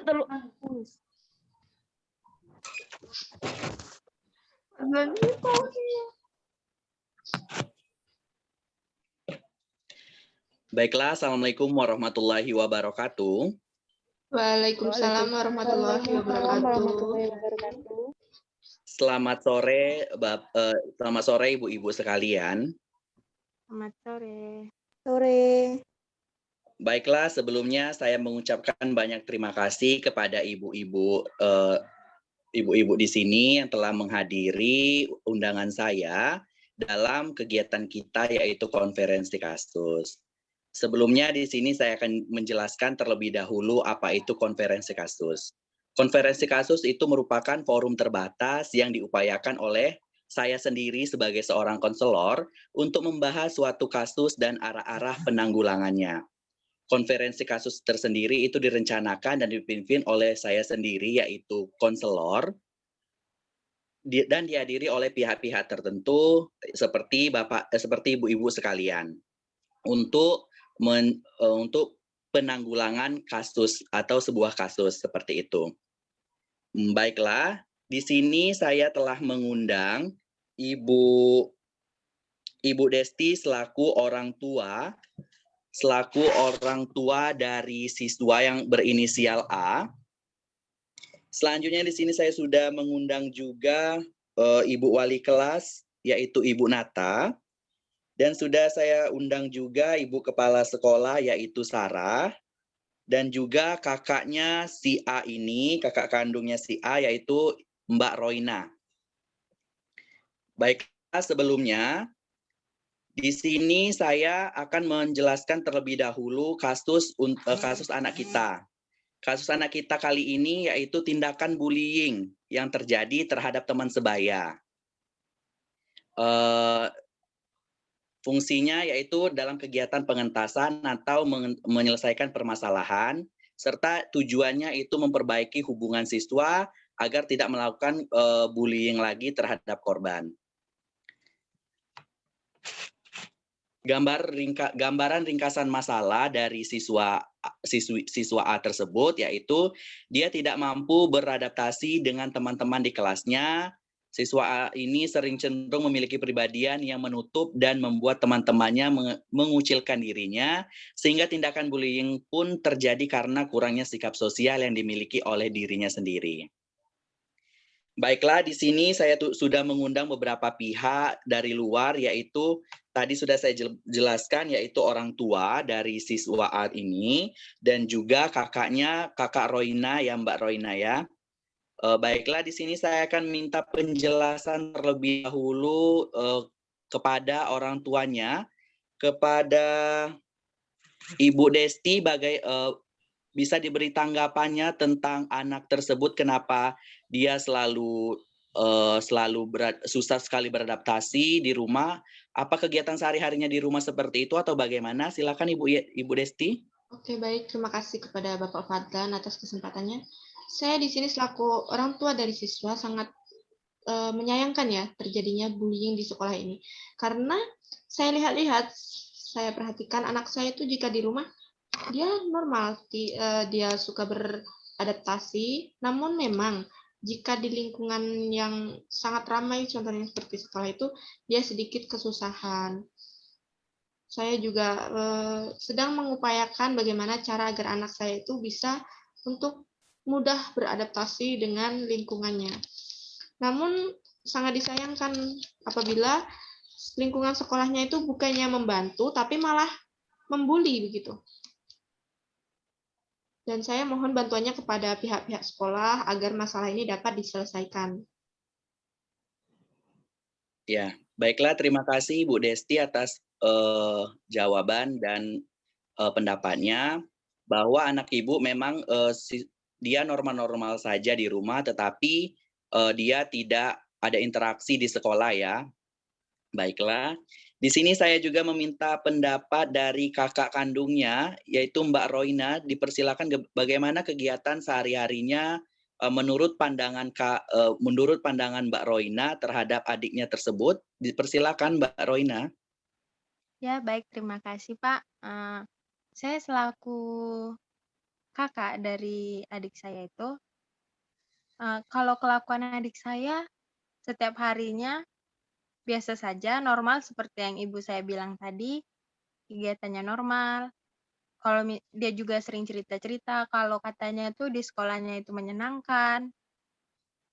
terlalu. Baiklah, Assalamualaikum warahmatullahi wabarakatuh. Waalaikumsalam warahmatullahi wabarakatuh. Selamat sore ibu-ibu sekalian. Selamat sore. Baiklah, sebelumnya saya mengucapkan banyak terima kasih kepada ibu-ibu di sini yang telah menghadiri undangan saya dalam kegiatan kita yaitu konferensi kasus. Sebelumnya di sini saya akan menjelaskan terlebih dahulu apa itu konferensi kasus. Konferensi kasus itu merupakan forum terbatas yang diupayakan oleh saya sendiri sebagai seorang konselor untuk membahas suatu kasus dan arah-arah penanggulangannya. Konferensi kasus tersendiri itu direncanakan dan dipimpin oleh saya sendiri yaitu konselor dan dihadiri oleh pihak-pihak tertentu seperti ibu-ibu sekalian untuk penanggulangan kasus atau sebuah kasus seperti itu. Baiklah, di sini saya telah mengundang Ibu Desti selaku orang tua dari siswa yang berinisial A. Selanjutnya di sini saya sudah mengundang juga Ibu Wali Kelas yaitu Ibu Nata. Dan sudah saya undang juga Ibu Kepala Sekolah yaitu Sarah. Dan juga kakaknya si A ini, kakak kandungnya si A yaitu Mbak Roina. Baiklah, sebelumnya di sini saya akan menjelaskan terlebih dahulu kasus anak kita. Kasus anak kita kali ini yaitu tindakan bullying yang terjadi terhadap teman sebaya. Fungsinya yaitu dalam kegiatan pengentasan atau menyelesaikan permasalahan, serta tujuannya itu memperbaiki hubungan siswa agar tidak melakukan bullying lagi terhadap korban. Gambaran ringkasan masalah dari siswa A tersebut yaitu dia tidak mampu beradaptasi dengan teman-teman di kelasnya. Siswa A ini sering cenderung memiliki kepribadian yang menutup dan membuat teman-temannya mengucilkan dirinya, sehingga tindakan bullying pun terjadi karena kurangnya sikap sosial yang dimiliki oleh dirinya sendiri. Baiklah, di sini saya sudah mengundang beberapa pihak dari luar, yaitu tadi sudah saya jelaskan, yaitu orang tua dari siswa A ini, dan juga kakaknya, Kakak Roina ya, Mbak Roina ya. Baiklah, di sini saya akan minta penjelasan terlebih dahulu kepada orang tuanya, kepada Ibu Desti, bisa diberi tanggapannya tentang anak tersebut, kenapa dia selalu susah sekali beradaptasi di rumah. Apa kegiatan sehari-harinya di rumah seperti itu atau bagaimana? Silakan Ibu Desti. Oke, baik. Terima kasih kepada Bapak Fadlan atas kesempatannya. Saya di sini selaku orang tua dari siswa sangat menyayangkan ya terjadinya bullying di sekolah ini. Karena saya lihat-lihat, saya perhatikan anak saya itu jika di rumah dia normal, dia suka beradaptasi, namun memang jika di lingkungan yang sangat ramai, contohnya seperti sekolah itu, dia sedikit kesusahan. Saya juga sedang mengupayakan bagaimana cara agar anak saya itu bisa untuk mudah beradaptasi dengan lingkungannya. Namun sangat disayangkan apabila lingkungan sekolahnya itu bukannya membantu, tapi malah membuli begitu. Dan saya mohon bantuannya kepada pihak-pihak sekolah agar masalah ini dapat diselesaikan. Ya, baiklah, terima kasih Bu Desti atas jawaban dan pendapatnya, bahwa anak Ibu memang dia normal-normal saja di rumah, tetapi dia tidak ada interaksi di sekolah ya. Baiklah, di sini saya juga meminta pendapat dari kakak kandungnya, yaitu Mbak Roina. Dipersilakan bagaimana kegiatan sehari-harinya menurut pandangan Mbak Roina terhadap adiknya tersebut. Dipersilakan Mbak Roina. Ya, baik. Terima kasih, Pak. Saya selaku kakak dari adik saya itu, kalau kelakuan adik saya setiap harinya biasa saja, normal seperti yang ibu saya bilang tadi, kegiatannya normal. Kalau dia juga sering cerita-cerita kalau katanya itu di sekolahnya itu menyenangkan,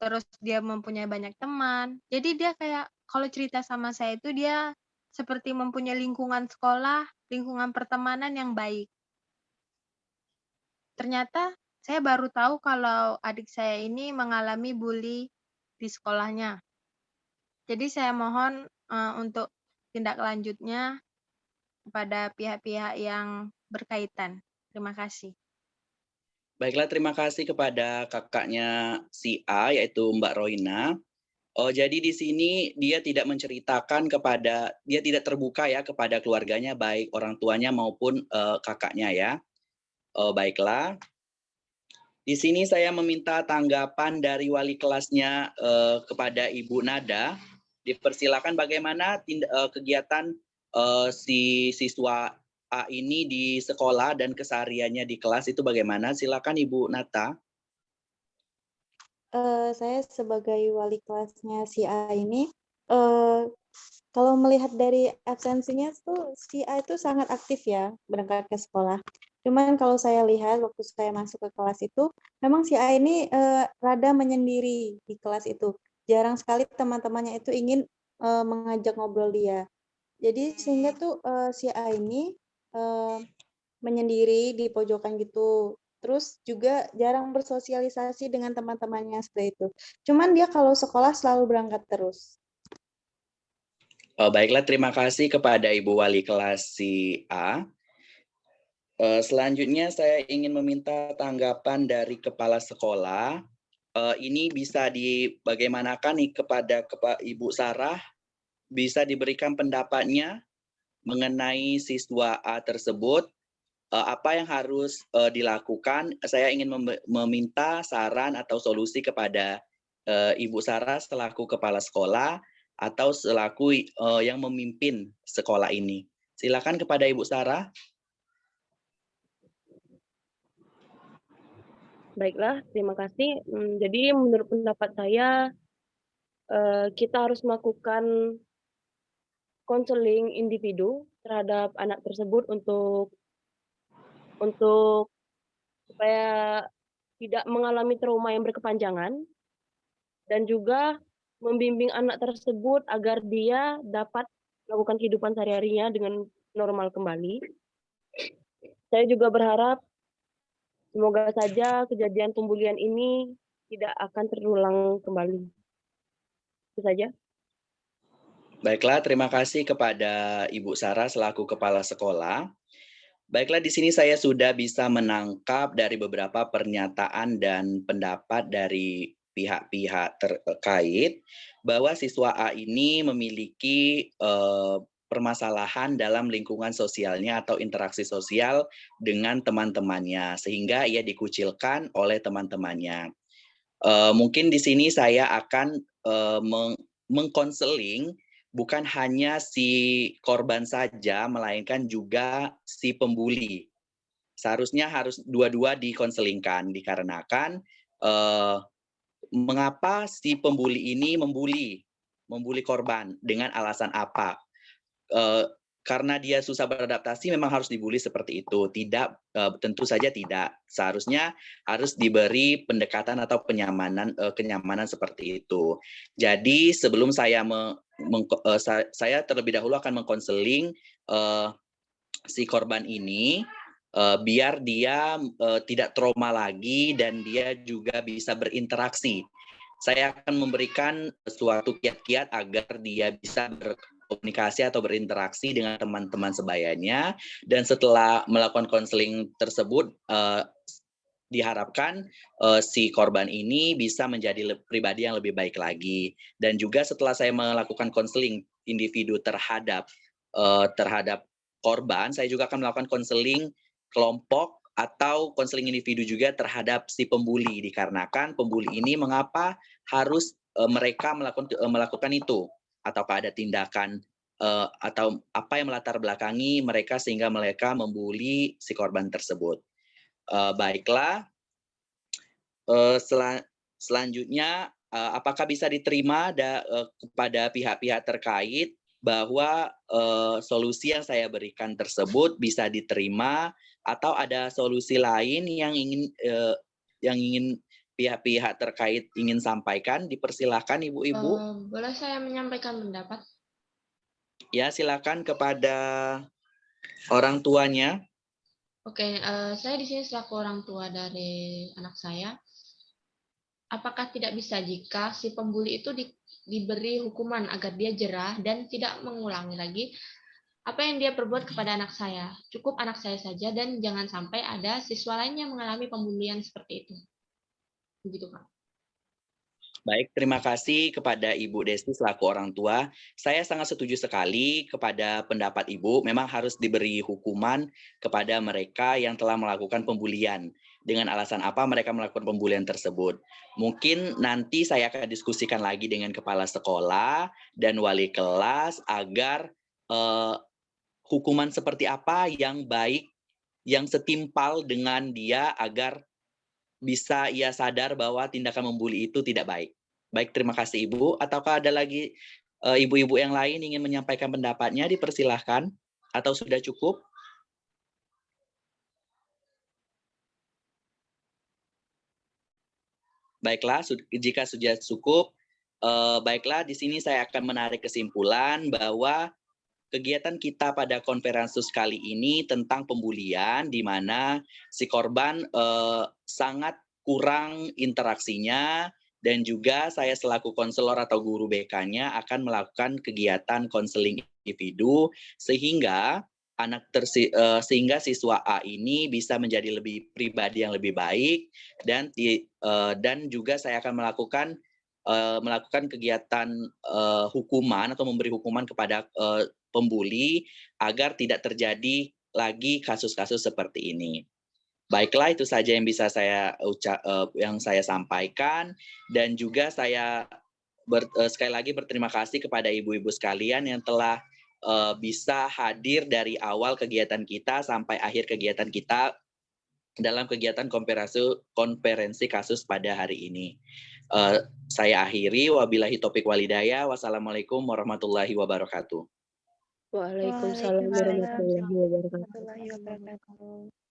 terus dia mempunyai banyak teman. Jadi dia kayak kalau cerita sama saya itu dia seperti mempunyai lingkungan sekolah, lingkungan pertemanan yang baik. Ternyata saya baru tahu kalau adik saya ini mengalami bully di sekolahnya. Jadi saya mohon, untuk tindak lanjutnya kepada pihak-pihak yang berkaitan. Terima kasih. Baiklah, terima kasih kepada kakaknya si A, yaitu Mbak Roina. Oh, jadi di sini dia tidak menceritakan dia tidak terbuka ya kepada keluarganya, baik orang tuanya maupun kakaknya ya. Oh, baiklah. Di sini saya meminta tanggapan dari wali kelasnya kepada Ibu Nada. Dipersilakan bagaimana kegiatan si siswa A ini di sekolah dan kesehariannya di kelas itu bagaimana? Silakan Ibu Nata. Saya sebagai wali kelasnya si A ini, kalau melihat dari absensinya tuh si A itu sangat aktif ya berangkat ke sekolah. Cuman kalau saya lihat waktu saya masuk ke kelas itu, memang si A ini rada menyendiri di kelas itu. Jarang sekali teman-temannya itu ingin mengajak ngobrol dia. Jadi sehingga tuh si A ini menyendiri di pojokan gitu. Terus juga jarang bersosialisasi dengan teman-temannya seperti itu. Cuman dia kalau sekolah selalu berangkat terus. Baiklah, terima kasih kepada Ibu Wali kelas si A. Selanjutnya saya ingin meminta tanggapan dari kepala sekolah. Ini bisa bagaimanakan nih kepada Ibu Sarah, bisa diberikan pendapatnya mengenai siswa A tersebut. Apa yang harus dilakukan? Saya ingin meminta saran atau solusi kepada Ibu Sarah selaku kepala sekolah atau selaku yang memimpin sekolah ini. Silakan kepada Ibu Sarah. Baiklah, terima kasih. Jadi menurut pendapat saya, kita harus melakukan konseling individu terhadap anak tersebut untuk supaya tidak mengalami trauma yang berkepanjangan, dan juga membimbing anak tersebut agar dia dapat melakukan kehidupan sehari-harinya dengan normal kembali. Saya juga berharap semoga saja kejadian pembulian ini tidak akan terulang kembali. Itu saja. Baiklah, terima kasih kepada Ibu Sarah selaku kepala sekolah. Baiklah, di sini saya sudah bisa menangkap dari beberapa pernyataan dan pendapat dari pihak-pihak terkait bahwa siswa A ini memiliki permasalahan dalam lingkungan sosialnya atau interaksi sosial dengan teman-temannya, sehingga ia dikucilkan oleh teman-temannya. Mungkin di sini saya akan mengkonseling bukan hanya si korban saja, melainkan juga si pembuli. Seharusnya harus dua-dua dikonselingkan, dikarenakan mengapa si pembuli ini membuli korban, dengan alasan apa? Karena dia susah beradaptasi memang harus dibully seperti itu. Tidak, tentu saja tidak. Seharusnya harus diberi pendekatan atau kenyamanan seperti itu. Jadi sebelum saya saya terlebih dahulu akan mengkonseling si korban ini biar dia tidak trauma lagi dan dia juga bisa berinteraksi. Saya akan memberikan suatu kiat-kiat agar dia bisa berkomunikasi atau berinteraksi dengan teman-teman sebayanya, dan setelah melakukan konseling tersebut diharapkan si korban ini bisa menjadi pribadi yang lebih baik lagi. Dan juga setelah saya melakukan konseling individu terhadap korban, saya juga akan melakukan konseling kelompok atau konseling individu juga terhadap si pembuli, dikarenakan pembuli ini mengapa harus mereka melakukan itu, ataukah ada tindakan atau apa yang melatar belakangi mereka sehingga mereka membuli si korban tersebut. Baiklah. Selanjutnya, apakah bisa diterima kepada pihak-pihak terkait bahwa solusi yang saya berikan tersebut bisa diterima, atau ada solusi lain yang ingin pihak-pihak terkait ingin sampaikan? Dipersilahkan Ibu-ibu. Boleh saya menyampaikan pendapat? Ya, silakan kepada orang tuanya. Oke, saya di sini selaku orang tua dari anak saya. Apakah tidak bisa jika si pembuli itu diberi hukuman agar dia jerah dan tidak mengulangi lagi apa yang dia perbuat kepada anak saya? Cukup anak saya saja dan jangan sampai ada siswa lain yang mengalami pembulian seperti itu. Begitu, Pak. Baik, terima kasih kepada Ibu Desti selaku orang tua. Saya sangat setuju sekali kepada pendapat Ibu. Memang harus diberi hukuman kepada mereka yang telah melakukan pembulian. Dengan alasan apa mereka melakukan pembulian tersebut. Mungkin nanti saya akan diskusikan lagi dengan kepala sekolah dan wali kelas agar hukuman seperti apa yang baik, yang setimpal dengan dia agar bisa ia sadar bahwa tindakan membuli itu tidak baik. Baik, terima kasih Ibu. Ataukah ada lagi ibu-ibu yang lain ingin menyampaikan pendapatnya? Dipersilahkan. Atau sudah cukup? Baiklah, jika sudah cukup, baiklah di sini saya akan menarik kesimpulan bahwa kegiatan kita pada konferensus kali ini tentang pembulian, di mana si korban sangat kurang interaksinya, dan juga saya selaku konselor atau guru BK-nya akan melakukan kegiatan konseling individu sehingga sehingga siswa A ini bisa menjadi lebih pribadi yang lebih baik, dan juga saya akan melakukan kegiatan hukuman atau memberi hukuman kepada pembuli agar tidak terjadi lagi kasus-kasus seperti ini. Baiklah, itu saja yang bisa yang saya sampaikan, dan juga saya sekali lagi berterima kasih kepada ibu-ibu sekalian yang telah bisa hadir dari awal kegiatan kita sampai akhir kegiatan kita dalam kegiatan konferensi kasus pada hari ini. Saya akhiri, wabillahi taufiq walhidayah. Wassalamualaikum warahmatullahi wabarakatuh. Waalaikumsalam warahmatullahi wabarakatuh. warahmatullahi wabarakatuh.